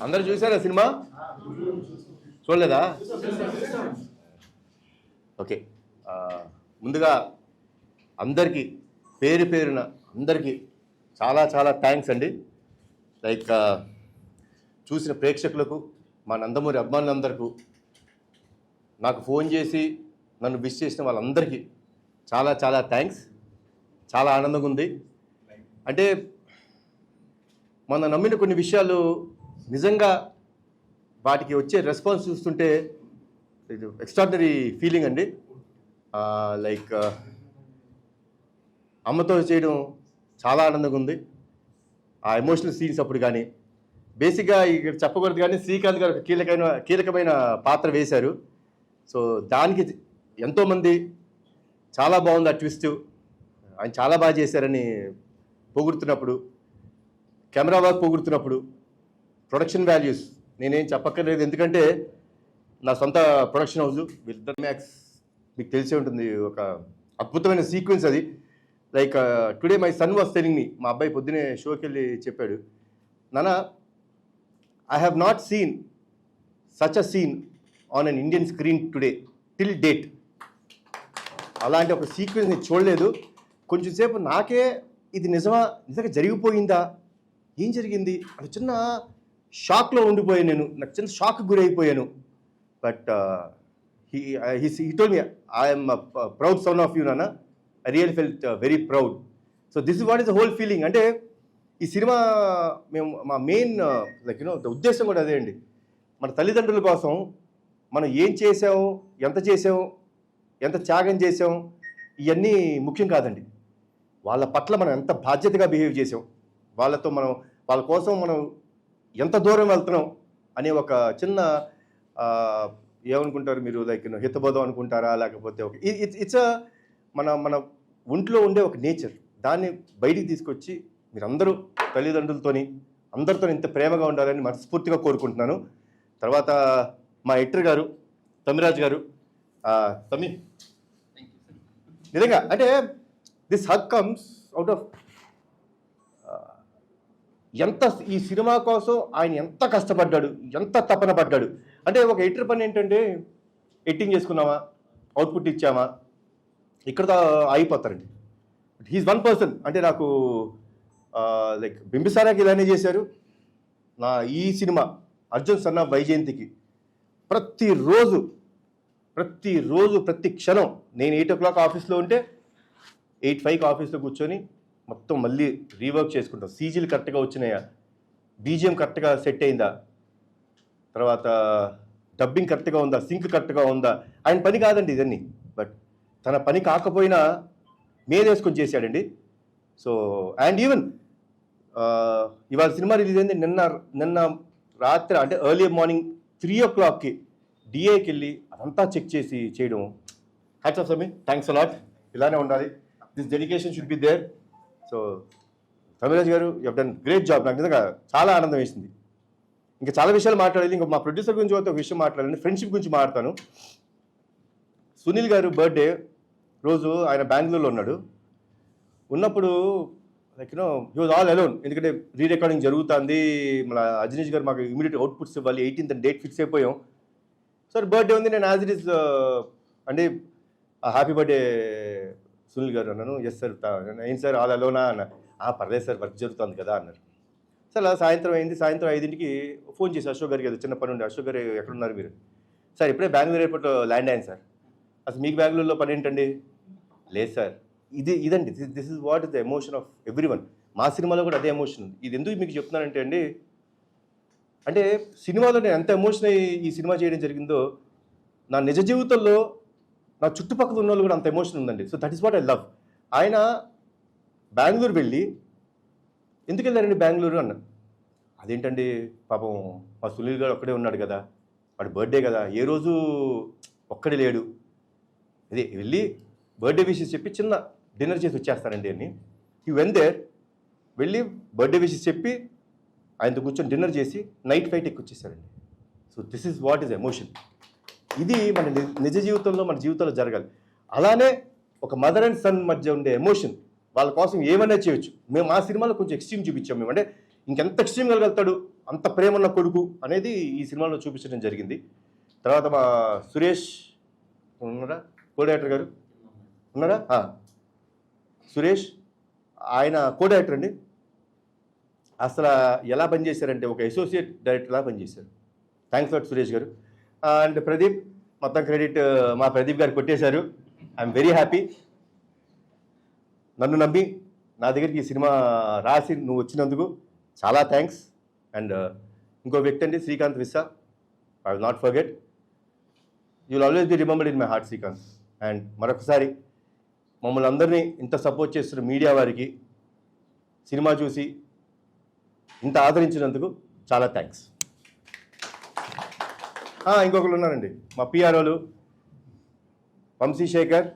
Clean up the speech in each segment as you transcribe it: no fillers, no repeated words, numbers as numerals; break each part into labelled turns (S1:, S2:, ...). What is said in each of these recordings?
S1: అందరు చూసారా సినిమా? చూడలేదా? ఓకే, ముందుగా అందరికీ పేరు పేరున అందరికీ చాలా చాలా థ్యాంక్స్ అండి. లైక్ చూసిన ప్రేక్షకులకు, మా నందమూరి అభిమానులందరికీ, నాకు ఫోన్ చేసి నన్ను విష్ చేసిన వాళ్ళందరికీ చాలా చాలా థ్యాంక్స్. చాలా ఆనందంగా ఉంది. అంటే మన నమ్మిన కొన్ని విషయాలు నిజంగా వాటికి వచ్చే రెస్పాన్స్ చూస్తుంటే ఇది ఎక్స్ట్రాడినరీ ఫీలింగ్ అండి. లైక్ అమ్మతో చేయడం చాలా ఆనందంగా ఉంది. ఆ ఎమోషనల్ సీన్స్ అప్పుడు కానీ, బేసిక్గా ఇక్కడ చెప్పకూడదు కానీ శ్రీకాంత్ గారు కీలకమైన పాత్ర వేశారు. సో దానికి ఎంతోమంది చాలా బాగుంది ఆ ట్విస్ట్, ఆయన చాలా బాగా చేశారని పొగుడుతున్నప్పుడు, కెమెరా వర్క్ పొగుడుతున్నప్పుడు, ప్రొడక్షన్ వాల్యూస్ నేనేం చెప్పక్కర్లేదు, ఎందుకంటే నా సొంత ప్రొడక్షన్ హౌస్ వీళ్ళిద్దరు మ్యాక్స్ మీకు తెలిసే ఉంటుంది. ఒక అద్భుతమైన సీక్వెన్స్ అది. Like today my son was telling me, మా అబ్బాయి పొద్దునే షోకి వెళ్ళి చెప్పాడు, నాన్న I have not seen such a scene on an Indian screen today till date. అలాంటి ఒక సీక్వెన్స్ నేను చూడలేదు. కొంచెం సేపు నాకే ఇది నిజంగా జరిగిపోయిందా, ఏం జరిగింది అది చిన్న షాక్లో ఉండిపోయాను నేను. నాకు చిన్న షాక్ గురైపోయాను. But he told me, I am a proud son of you, Nana. I really felt very proud. So this is what is the whole feeling. అంటే ఈ సినిమా మేము మా మెయిన్ లైక్ ఉద్దేశం కూడా అదే అండి. మన తల్లిదండ్రుల కోసం మనం ఏం చేసాము, ఎంత చేసాము, ఎంత త్యాగం చేసాం, ఇవన్నీ ముఖ్యం కాదండి. వాళ్ళ పట్ల మనం ఎంత బాధ్యతగా బిహేవ్ చేసాం, వాళ్ళ కోసం మనం ఎంత దూరం వెళ్తున్నాం అనే ఒక చిన్న ఏమనుకుంటారు మీరు, లైక్ హితబోధం అనుకుంటారా, లేకపోతే ఒక ఇట్స్ మన ఒంట్లో ఉండే ఒక నేచర్, దాన్ని బయటికి తీసుకొచ్చి మీరందరూ తల్లిదండ్రులతోని అందరితో ఇంత ప్రేమగా ఉండాలని మనస్ఫూర్తిగా కోరుకుంటున్నాను. తర్వాత మా ఎడిటర్ గారు తమిరాజ్ గారు, తమి నిజంగా అంటే this hug comes out of ఎంత ఈ సినిమా కోసం ఆయన ఎంత కష్టపడ్డాడు, ఎంత తపన పడ్డాడు. అంటే ఒక ఎడిటర్ పని ఏంటంటే ఎడిటింగ్ చేసుకున్నామా, అవుట్పుట్ ఇచ్చామా, ఇక్కడ అయిపోతారండి. He's one person. అంటే నాకు లైక్ బింబిసారాకి ఇలానే చేశారు. నా ఈ సినిమా అర్జున్ సన్ ఆఫ్ వైజయంతికి ప్రతిరోజు ప్రతి క్షణం నేను 8 o'clock ఆఫీస్లో ఉంటే 8:05 ఆఫీస్లో కూర్చొని మొత్తం మళ్ళీ రీవర్క్ చేసుకుంటాం. సీజీలు కరెక్ట్గా వచ్చినాయా, బీజిఎం కరెక్ట్గా సెట్ అయిందా, తర్వాత డబ్బింగ్ కరెక్ట్గా ఉందా, సింక్ కరెక్ట్గా ఉందా. ఆయన పని కాదండి ఇదన్నీ, బట్ తన పని కాకపోయినా మేదేసుకొని చేశాడండి. సో అండ్ ఈవెన్ ఇవాళ సినిమా రిలీజ్ అయింది నిన్న రాత్రి, అంటే ఎర్లీ మార్నింగ్ 3 o'clockకి డిఏకి వెళ్ళి అదంతా చెక్ చేసి చేయడం. Hats off Sami, thanks a lot. ఇలానే ఉండాలి, this dedication should be there. So Thamiraj garu, you have done great job. నాకు నిజంగా చాలా ఆనందం వేసింది. ఇంకా చాలా విషయాలు మాట్లాడేది. ఇంకా మా ప్రొడ్యూసర్ గురించి ఒక విషయం మాట్లాడాలి, ఫ్రెండ్షిప్ గురించి మాట్లాడతాను. సునీల్ గారు బర్త్డే రోజు ఆయన బెంగళూరులో ఉన్నప్పుడు like he was all alone. ఎందుకంటే రీ రికార్డింగ్ జరుగుతుంది, మన అజనీష్ గారు మాకు ఇమీడియట్ అవుట్పుట్స్ ఇవ్వాలి, 18th డేట్ ఫిక్స్ అయిపోయాం. సార్ బర్త్డే ఉంది, నేను యాజ్ ఇట్ ఈస్ అంటే హ్యాపీ బర్త్డే సునీల్ గారు అన్నాను. ఎస్ సార్, ఏం సార్ ఆల్ అలోనా అన్న. పర్లేదు సార్, వర్క్ జరుగుతుంది కదా అన్నారు. సార్ అలా సాయంత్రం అయింది. సాయంత్రం 5ంటికి ఫోన్ చేసి అశోక్ గారికి, ఏదో చిన్న పని ఉండి, అశోక్ గారు ఎక్కడున్నారు మీరు? సార్ ఇప్పుడే బెంగళూరు ఎయిర్పోర్ట్లో ల్యాండ్ అయ్యాను సార్. అసలు మీకు బెంగళూరులో పని ఏంటండి? లేదు సార్, ఇదండి this is what is the emotion of every one. మా సినిమాలో కూడా అదే ఎమోషన్ ఉంది. ఇది ఎందుకు మీకు చెప్తున్నానంటే అండి, అంటే సినిమాలో నేను ఎంత ఎమోషన్ అయ్యి ఈ సినిమా చేయడం జరిగిందో, నా నిజ జీవితంలో నా చుట్టుపక్కల ఉన్న వాళ్ళు కూడా అంత ఎమోషన్ ఉందండి. So that is what I love. ఆయన బెంగళూరు వెళ్ళి ఎందుకు వెళ్ళారండి బెంగళూరు అన్నాను. అదేంటండి పాపం మా సునీల్ గారు ఒక్కడే ఉన్నాడు కదా, వాడి బర్త్డే కదా, ఏ రోజు ఒక్కడే లేడు, అదే వెళ్ళి బర్త్డే విషెస్ చెప్పి చిన్న డిన్నర్ చేసి వచ్చేస్తారండి అని. ఈ వెన్ దేర్ వెళ్ళి బర్త్డే విషెస్ చెప్పి ఆయనతో కూర్చొని డిన్నర్ చేసి నైట్ ఫ్లైట్ ఎక్కువ వచ్చేసారండి. So this is what is emotion. ఇది మన నిజ జీవితంలో మన జీవితంలో జరగాలి. అలానే ఒక మదర్ అండ్ సన్ మధ్య ఉండే ఎమోషన్, వాళ్ళ కోసం ఏమైనా చేయొచ్చు. మేము ఆ సినిమాలో కొంచెం ఎక్స్ట్రీమ్ చూపించాం. మేము అంటే ఇంకెంత ఎక్స్ట్రీమ్ కలగలుగుతాడు, అంత ప్రేమ ఉన్న కొడుకు అనేది ఈ సినిమాలో చూపించడం జరిగింది. తర్వాత మా సురేష్ ఉన్నారా, కో డైరెక్టర్ గారు ఉన్నారా, సురేష్ ఆయన కో డైరెక్టర్ అండి. అసలు ఎలా పనిచేశారంటే ఒక అసోసియేట్ డైరెక్టర్లా పనిచేశారు. థ్యాంక్స్ లాట్ సురేష్ గారు. అండ్ ప్రదీప్, మొత్తం క్రెడిట్ మా ప్రదీప్ గారు కొట్టేశారు. I'm very happy. నన్ను నమ్మి నా దగ్గరికి ఈ సినిమా రాసి నువ్వు వచ్చినందుకు చాలా థ్యాంక్స్. అండ్ ఇంకో వ్యక్తి అండి Srikanth Vissa, I will not forget. You will always be remembered in my heart Srikanth. And మరొకసారి మమ్మల్ని అందరినీ ఇంత సపోర్ట్ చేస్తున్న మీడియా వారికి, సినిమా చూసి ఇంత ఆదరించినందుకు చాలా థ్యాంక్స్. ఇంకొకరు ఉన్నారండి మా పిఆర్ఓలు, వంశీశేఖర్,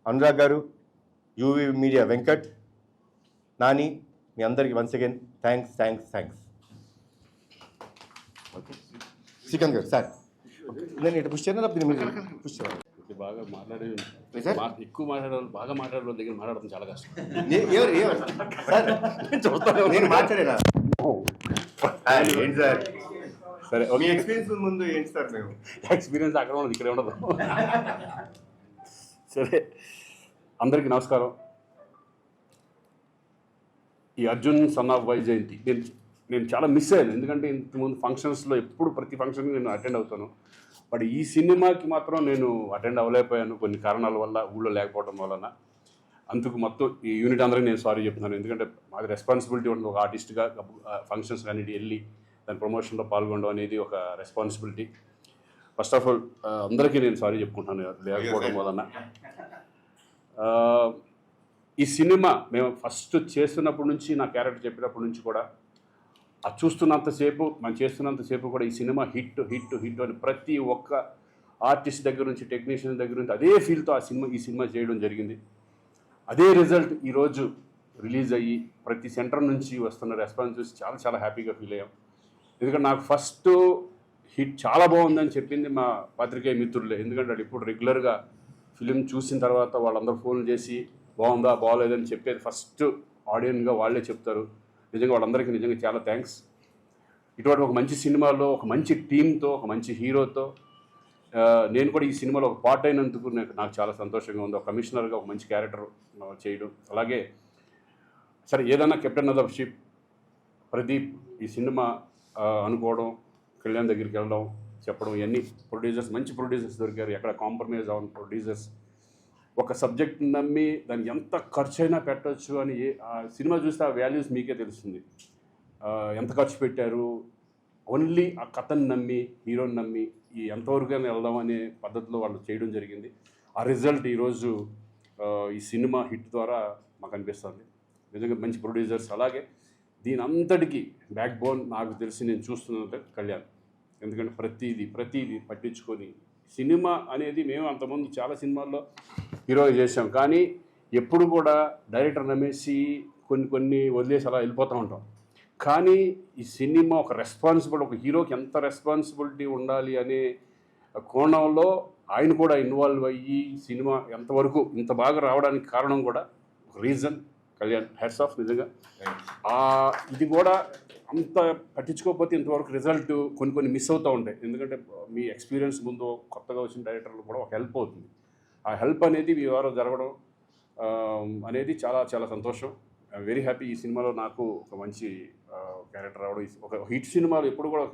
S1: అనురాగ్ గారు, యూవి మీడియా వెంకట్, నాని, మీ అందరికీ once again thanks thanks thanks. Okay Srikanth గారు సార్, నేను ఇటు పుష్ చేయను, మీరు పుష్ చేయాలి.
S2: బాగా మాట్లాడే ఎక్కువ మాట్లాడాలి, బాగా మాట్లాడే వాళ్ళ దగ్గర మాట్లాడడం చాలా కష్టం.
S1: నేను మాట్లాడేనా ఏంటి సార్? సరే, మీ ఎక్స్పీరియన్స్ ముందు ఏంటి సార్? మేము
S2: ఎక్స్పీరియన్స్ అక్కడ ఉన్నది, ఇక్కడే ఉండదు. సరే, అందరికీ నమస్కారం. ఈ అర్జున్ సన్ ఆఫ్ వైజయంతి నేను చాలా మిస్ అయ్యాను. ఎందుకంటే ఇంతకుముందు ఫంక్షన్స్లో ఎప్పుడు ప్రతి ఫంక్షన్కి నేను అటెండ్ అవుతాను. బట్ ఈ సినిమాకి మాత్రం నేను అటెండ్ అవ్వలేకపోయాను కొన్ని కారణాల వల్ల, ఊళ్ళో లేకపోవడం వలన. అందుకు మొత్తం ఈ యూనిట్ అందరికీ నేను సారీ చెప్తున్నాను. ఎందుకంటే మాది రెస్పాన్సిబిలిటీ ఉంటుంది, ఒక ఆర్టిస్ట్గా ఫంక్షన్స్ కానీ వెళ్ళి దాని ప్రమోషన్లో పాల్గొనడం అనేది ఒక రెస్పాన్సిబిలిటీ. ఫస్ట్ ఆఫ్ ఆల్ అందరికీ నేను సారీ చెప్పుకుంటాను లేకపోవడం వలన. ఈ సినిమా మేము ఫస్ట్ చేస్తున్నప్పటి నుంచి, నా క్యారెక్టర్ చెప్పినప్పటి నుంచి కూడా అది చూస్తున్నంతసేపు, మనం చేస్తున్నంతసేపు కూడా ఈ సినిమా హిట్ హిట్ హిట్ అని ప్రతి ఒక్క ఆర్టిస్ట్ దగ్గర నుంచి, టెక్నీషియన్ దగ్గర నుంచి అదే ఫీల్తో ఈ సినిమా చేయడం జరిగింది. అదే రిజల్ట్ ఈరోజు రిలీజ్ అయ్యి ప్రతి సెంటర్ నుంచి వస్తున్న రెస్పాన్స్ చూసి చాలా చాలా హ్యాపీగా ఫీల్ అయ్యాం. ఎందుకంటే నాకు ఫస్ట్ హిట్ చాలా బాగుందని చెప్పింది మా పాత్రికేయ మిత్రులే. ఎందుకంటే అది ఇప్పుడు రెగ్యులర్గా ఫిలిం చూసిన తర్వాత వాళ్ళందరూ ఫోన్ చేసి బాగుందా బాగోలేదని చెప్పేది ఫస్ట్ ఆడియన్గా వాళ్ళే చెప్తారు. నిజంగా వాళ్ళందరికీ నిజంగా చాలా థ్యాంక్స్. ఇటువంటి ఒక మంచి సినిమాలో, ఒక మంచి టీంతో, ఒక మంచి హీరోతో నేను కూడా ఈ సినిమాలో ఒక పార్ట్ అయినందుకు నాకు చాలా సంతోషంగా ఉంది. ఒక కమిషనర్గా ఒక మంచి క్యారెక్టర్ చేయడం, అలాగే సరే ఏదైనా captain of the ship Pradeep ఈ సినిమా అనుకోవడం, కళ్యాణ్ దగ్గరికి వెళ్ళడం, చెప్పడం, ఇవన్నీ ప్రొడ్యూసర్స్, మంచి ప్రొడ్యూసర్స్ దొరికారు. ఎక్కడ కాంప్రమైజ్ అవ్వని ప్రొడ్యూసర్స్. ఒక సబ్జెక్ట్ నమ్మి దాన్ని ఎంత ఖర్చు అయినా పెట్టవచ్చు అని సినిమా చూస్తే ఆ వాల్యూస్ మీకే తెలుస్తుంది. ఎంత ఖర్చు పెట్టారు, ఓన్లీ ఆ కథను నమ్మి, హీరోని నమ్మి ఎంతవరకైనా వెళ్దాం అనే పద్ధతిలో వాళ్ళు చేయడం జరిగింది. ఆ రిజల్ట్ ఈరోజు ఈ సినిమా హిట్ ద్వారా మాకు అనిపిస్తుంది. నిజంగా మంచి ప్రొడ్యూసర్స్. అలాగే దీని అంతటికీ బ్యాక్ బోన్ నాకు తెలిసి నేను చూస్తున్నది కళ్యాణ్. ఎందుకంటే ప్రతిదీ పట్టించుకొని సినిమా అనేది, మేము అంతకుముందు చాలా సినిమాల్లో హీరో చేసాం, కానీ ఎప్పుడు కూడా డైరెక్టర్ నమ్మేసి కొన్ని వదిలేసి అలా వెళ్ళిపోతూ ఉంటాం. కానీ ఈ సినిమా ఒక రెస్పాన్సిబుల్, ఒక హీరోకి ఎంత రెస్పాన్సిబిలిటీ ఉండాలి అనే కోణంలో ఆయన కూడా ఇన్వాల్వ్ అయ్యి సినిమా ఎంతవరకు ఇంత బాగా రావడానికి కారణం కూడా ఒక రీజన్ కళ్యాణ్. హ్యాట్స్ ఆఫ్ నిజంగా. ఇది కూడా అంత పట్టించుకోకపోతే ఇంతవరకు రిజల్ట్ కొన్ని మిస్ అవుతూ ఉంటాయి. ఎందుకంటే మీ ఎక్స్పీరియన్స్ ముందు కొత్తగా వచ్చిన డైరెక్టర్లు కూడా ఒక హెల్ప్ అవుతుంది. ఆ హెల్ప్ అనేది మీ ద్వారా జరగడం అనేది చాలా చాలా సంతోషం. I'm very happy. ఈ సినిమాలో నాకు ఒక మంచి క్యారెక్టర్ రావడం. ఒక హిట్ సినిమాలు ఎప్పుడు కూడా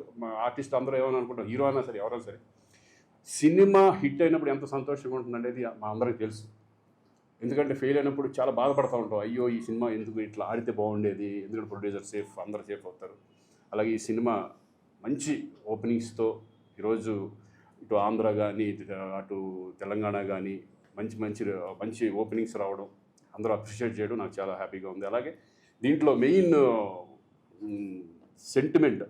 S2: ఆర్టిస్ట్ అందరూ ఏమైనా అనుకుంటారు, హీరో అయినా సరే ఎవరైనా సరే, సినిమా హిట్ అయినప్పుడు ఎంత సంతోషంగా ఉంటుంది అనేది మా అందరికీ తెలుసు. ఎందుకంటే ఫెయిల్ అయినప్పుడు చాలా బాధపడుతూ ఉంటాం, అయ్యో ఈ సినిమా ఎందుకు ఇట్లా ఆడితే బాగుండేది, ఎందుకంటే ప్రొడ్యూసర్ సేఫ్, అందరూ సేఫ్ అవుతారు. అలాగే ఈ సినిమా మంచి ఓపెనింగ్స్తో ఈరోజు ఇటు ఆంధ్ర కానీ అటు తెలంగాణ కానీ మంచి మంచి మంచి ఓపెనింగ్స్ రావడం, అందరూ అప్రిషియేట్ చేయడం నాకు చాలా హ్యాపీగా ఉంది. అలాగే దీంట్లో మెయిన్ సెంటిమెంట్,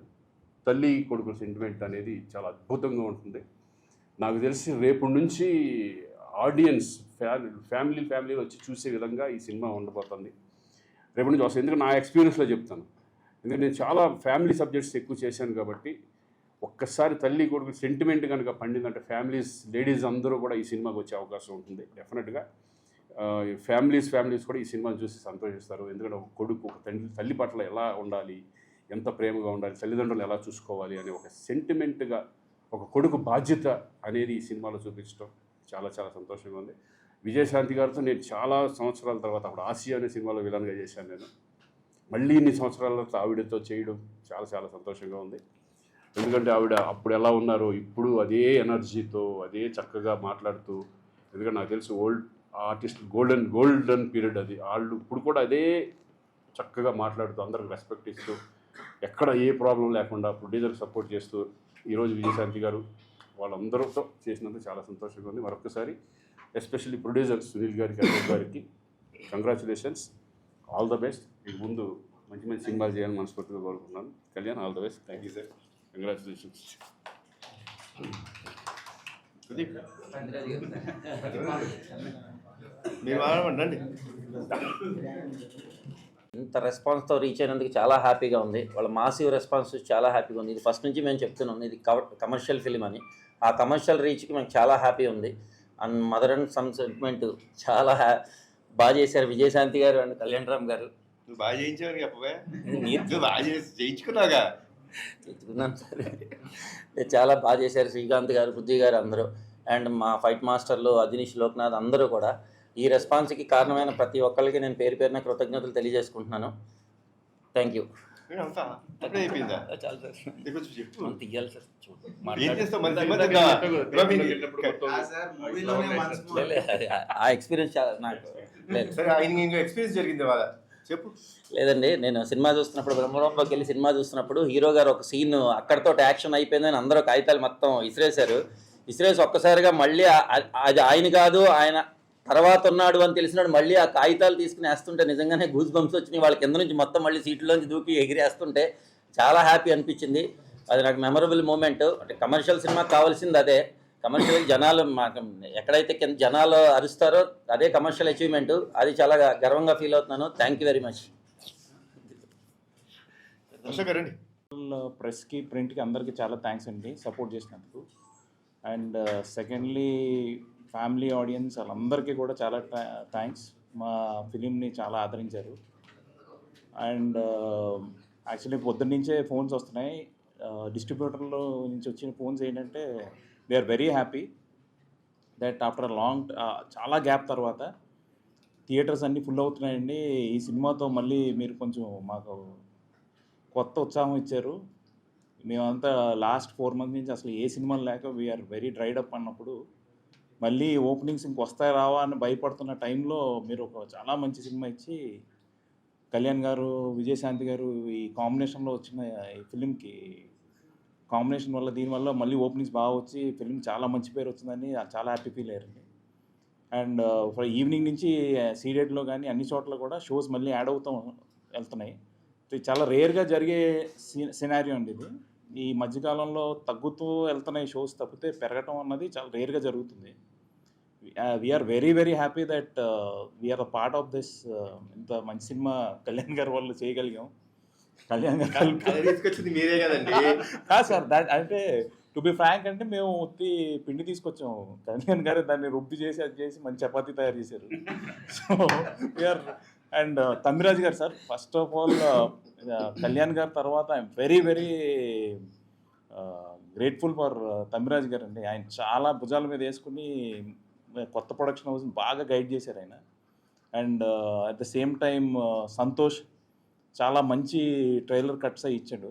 S2: తల్లి కొడుకు సెంటిమెంట్ అనేది చాలా అద్భుతంగా ఉంటుంది. నాకు తెలిసి రేపు నుంచి ఆడియన్స్ ఫ్యామిలీలో వచ్చి చూసే విధంగా ఈ సినిమా ఉండబోతుంది. రేపు నుంచి వస్తుంది. ఎందుకంటే నా ఎక్స్పీరియన్స్లో చెప్తాను. ఎందుకంటే నేను చాలా ఫ్యామిలీ సబ్జెక్ట్స్ ఎక్కువ చేశాను కాబట్టి ఒక్కసారి తల్లి కొడుకు సెంటిమెంట్ కనుక పండిందంటే లేడీస్ అందరూ కూడా ఈ సినిమాకి వచ్చే అవకాశం ఉంటుంది డెఫినెట్గా. ఫ్యామిలీస్ కూడా ఈ సినిమాని చూసి సంతోషిస్తారు. ఎందుకంటే ఒక కొడుకు ఒక తల్లి పట్ల ఎలా ఉండాలి, ఎంత ప్రేమగా ఉండాలి, తల్లిదండ్రులు ఎలా చూసుకోవాలి అనే ఒక సెంటిమెంట్గా ఒక కొడుకు బాధ్యత అనేది ఈ సినిమాలో చూపించడం చాలా చాలా సంతోషంగా ఉంది. విజయశాంతి గారితో నేను చాలా సంవత్సరాల తర్వాత అప్పుడు ఆసియా అనే సినిమాలో విలన్గా చేశాను. నేను మళ్ళీ ఇన్ని సంవత్సరాల తర్వాత ఆవిడతో చేయడం చాలా చాలా సంతోషంగా ఉంది. ఎందుకంటే ఆవిడ అప్పుడు ఎలా ఉన్నారో ఇప్పుడు అదే ఎనర్జీతో అదే చక్కగా మాట్లాడుతూ, ఎందుకంటే నాకు తెలుసు ఓల్డ్ ఆర్టిస్ట్ గోల్డెన్ పీరియడ్ అది. వాళ్ళు ఇప్పుడు కూడా అదే చక్కగా మాట్లాడుతూ అందరికి రెస్పెక్ట్ ఇస్తూ ఎక్కడ ఏ ప్రాబ్లం లేకుండా ప్రొడ్యూసర్కి సపోర్ట్ చేస్తూ ఈరోజు విజయశాంతి గారు వాళ్ళందరితో చేసినందుకు చాలా సంతోషంగా ఉంది. మరొకసారి ఎస్పెషల్లీ ప్రొడ్యూసర్ సునీల్ గారికి కంగ్రాచులేషన్స్, ఆల్ ద బెస్ట్. ఇక ముందు మంచి మంచి సినిమాలు చేయాలని మనస్ఫూర్తిగా కోరుకుంటున్నాను. Kalyan, all the best. Thank you sir, congratulations.
S1: మీరు మాట్లాడండి.
S3: ఇంత రెస్పాన్స్తో రీచ్ అయినందుకు చాలా హ్యాపీగా ఉంది. వాళ్ళ మాసివ్ రెస్పాన్స్ చాలా హ్యాపీగా ఉంది. ఇది ఫస్ట్ నుంచి మేము చెప్తున్నాం, ఇది కమర్షియల్ ఫిలిం అని. ఆ కమర్షియల్ రీచ్కి మేము చాలా హ్యాపీ ఉంది. And mother and son sentiment చాలా బాగా చేశారు విజయశాంతి గారు అండ్ కళ్యాణ్ రామ్ గారు.
S1: నువ్వు బాగా చేయించావు చెప్పవే, నువ్వు బాగా చేయించుకున్నావుగా.
S3: తెచ్చుకున్నాను సరే, చాలా బాగా చేశారు శ్రీకాంత్ గారు, పృథ్వీ గారు అందరూ. అండ్ మా ఫైట్ మాస్టర్లు అదినీష్, లోక్నాథ్ అందరూ కూడా ఈ రెస్పాన్స్కి కారణమైన ప్రతి ఒక్కరికి నేను పేరు పేరున కృతజ్ఞతలు తెలియజేసుకుంటున్నాను. Thank you.
S1: చాలా సార్
S3: తీయాలి సార్, ఆ ఎక్స్పీరియన్స్ చాలా నాకు
S1: ఎక్స్పీరియన్స్ జరిగింది వాళ్ళ చెప్పు.
S3: లేదండి, నేను సినిమా చూస్తున్నప్పుడు బ్రహ్మరంలోకి వెళ్ళి సినిమా చూస్తున్నప్పుడు హీరో గారు ఒక సీన్ అక్కడితో యాక్షన్ అయిపోయిందని అందరూ కాగితాలు మొత్తం విసిరేసి ఒక్కసారిగా మళ్ళీ అది ఆయన కాదు, ఆయన తర్వాత ఉన్నాడు అని తెలిసినాడు మళ్ళీ ఆ కాగితాలు తీసుకుని వేస్తుంటే నిజంగానే గూస్ బంప్స్ వచ్చినాయి. వాళ్ళ కింద నుంచి మొత్తం మళ్ళీ సీట్లోంచి దూకి ఎగిరేస్తుంటే చాలా హ్యాపీ అనిపించింది. అది నాకు మెమరబుల్ మూమెంట్. అంటే కమర్షియల్ సినిమా కావాల్సింది అదే. కమర్షియల్ జనాలు ఎక్కడైతే కింద జనాలు అరుస్తారో అదే కమర్షియల్ అచీవ్మెంట్. అది చాలా గర్వంగా ఫీల్ అవుతున్నాను. Thank you very much.
S4: ప్రెస్కి, ప్రింట్కి అందరికీ చాలా థ్యాంక్స్ అండి సపోర్ట్ చేసినందుకు. అండ్ సెకండ్లీ ఫ్యామిలీ ఆడియన్స్ వాళ్ళందరికీ కూడా చాలా థ్యాంక్స్. మా ఫిలింని చాలా ఆదరించారు. అండ్ యాక్చువల్లీ పొద్దున్నుంచే ఫోన్స్ వస్తున్నాయి. డిస్ట్రిబ్యూటర్లో నుంచి వచ్చిన ఫోన్స్ ఏంటంటే they are very happy that after long చాలా గ్యాప్ తర్వాత థియేటర్స్ అన్నీ ఫుల్ అవుతున్నాయండి. ఈ సినిమాతో మళ్ళీ మీరు కొంచెం మాకు కొత్త ఉత్సాహం ఇచ్చారు. మేమంతా లాస్ట్ 4 months నుంచి అసలు ఏ సినిమాలు లేక వీఆర్ వెరీ డ్రైడ్ అప్ అన్నప్పుడు మళ్ళీ ఓపెనింగ్స్ ఇంకొస్తాయి రావా అని భయపడుతున్న టైంలో మీరు ఒక చాలా మంచి సినిమా ఇచ్చి కళ్యాణ్ గారు, విజయశాంతి గారు ఈ కాంబినేషన్లో వచ్చిన ఈ ఫిలింకి కాంబినేషన్ వల్ల దీనివల్ల మళ్ళీ ఓపెనింగ్స్ బాగా వచ్చి ఫిలిం చాలా మంచి పేరు వచ్చిందని చాలా హ్యాపీ ఫీల్ అయ్యారండి. అండ్ ఈవినింగ్ నుంచి సీడెడ్లో కానీ అన్ని చోట్ల కూడా షోస్ మళ్ళీ యాడ్ అవుతూ వెళ్తున్నాయి. చాలా రేర్గా జరిగే సినారియో అండి ఇది. ఈ మధ్యకాలంలో తగ్గుతూ వెళ్తున్నాయి షోస్ తప్పితే పెరగటం అన్నది చాలా రేర్గా జరుగుతుంది. We are very very happy that we are a part of this. ఇంత మంచి సినిమా కళ్యాణ్ గారి వాళ్ళు చేయగలిగాం. కళ్యాణ్ గారు
S1: తీసుకొచ్చింది మీరే కదండి.
S4: కాదు సార్, దాట్ అంటే టు బి ఫ్రాంక్ అంటే మేము ఉత్తి పిండి తీసుకొచ్చాము, కళ్యాణ్ గారు దాన్ని రుబ్బి చేసి అది చేసి మంచి చపాతీ తయారు చేశారు. So we are and Thammiraj garu sir, first of all Kalyan గారి తర్వాత I'm very very grateful for Thammiraj garu అండి. ఆయన చాలా భుజాల మీద వేసుకుని కొత్త ప్రొడక్షన్ హౌస్ని బాగా గైడ్ చేశారు ఆయన. And at the same time Santosh చాలా మంచి ట్రైలర్ కట్స్ అయి ఇచ్చాడు.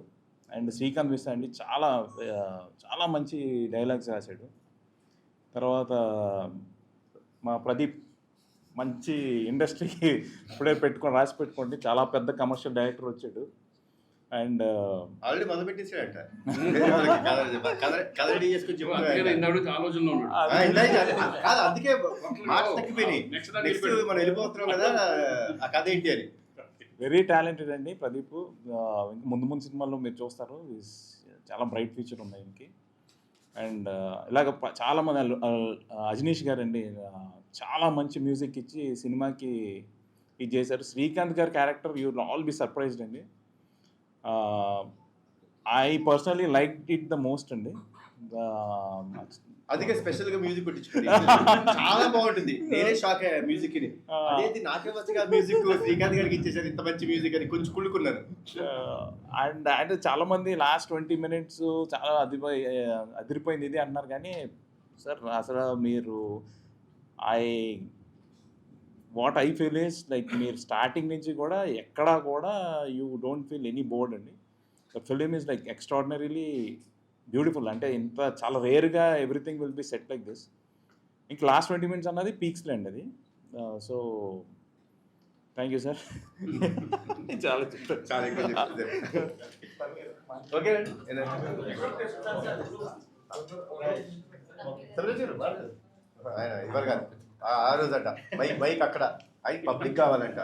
S4: అండ్ శ్రీకాంత్ మిశ్రా అండి చాలా చాలా మంచి డైలాగ్స్ రాశాడు. తర్వాత మా ప్రదీప్ మంచి ఇండస్ట్రీకి ఇప్పుడే రాసి పెట్టుకోండి, చాలా పెద్ద కమర్షియల్ డైరెక్టర్ వచ్చాడు. అండ్
S1: ఆల్రెడీ మొదలు పెట్టేసాడంట కథ రెడీ చేసుకుని చెప్తున్నాడు.
S2: ఆలోచనలో ఉన్నాడు.
S1: కాదు అందుకే మాట తగ్గిపోయినాయి.
S2: Next
S1: నెక్స్ట్ మనం వెళ్ళిపోతున్నాం కదా ఆ కథ ఏంటి అని.
S4: వెరీ టాలెంటెడ్ అండి ప్రదీప్. ఇంకా ముందు ముందు సినిమాల్లో మీరు చూస్తారు, చాలా బ్రైట్ ఫ్యూచర్ ఉంది ఆయనకి. అండ్ ఇలాగ చాలామంది అజనీష్ గారు అండి, చాలా మంచి మ్యూజిక్ ఇచ్చి సినిమాకి ఇది చేశారు. శ్రీకాంత్ గారి character you will all be surprised అండి. I personally like it the most అండి.
S1: అందుకే స్పెషల్ గా మ్యూజిక్ కొట్టించుకుంది. చాలా బాగుంటుంది. నేనే షాక్ అయ్యా మ్యూజిక్ ని. అదేంటి నాకే వచ్చగా మ్యూజిక్ శ్రీకాంత్ గారికి ఇచ్చేసారు ఇంత మంచి మ్యూజిక్ అని కొంచెం కుళ్ళుకున్నాను.
S4: అండ్ అంటే చాలామంది లాస్ట్ 20 minutes చాలా అదిరిపోయింది ఇది అంటున్నారు, కానీ సార్ అసలు మీరు what I feel is like మీరు స్టార్టింగ్ నుంచి కూడా ఎక్కడా కూడా you don't feel any bored అండి. The film is like extraordinarily beautiful. అంటే ఇంత చాలా రేర్గా everything will be set like this. ఇంక లాస్ట్ 20 minutes అన్నది పీక్స్లో అండి అది. So thank you sir. చాలా చెప్పారు.
S1: చాలా ఎక్కువ చెప్తుంది. ఓకే అండి. ఆయన ఇవ్వరు కాదు ఆ రోజంట మైక్ అక్కడ పబ్లిక్ కావాలంట.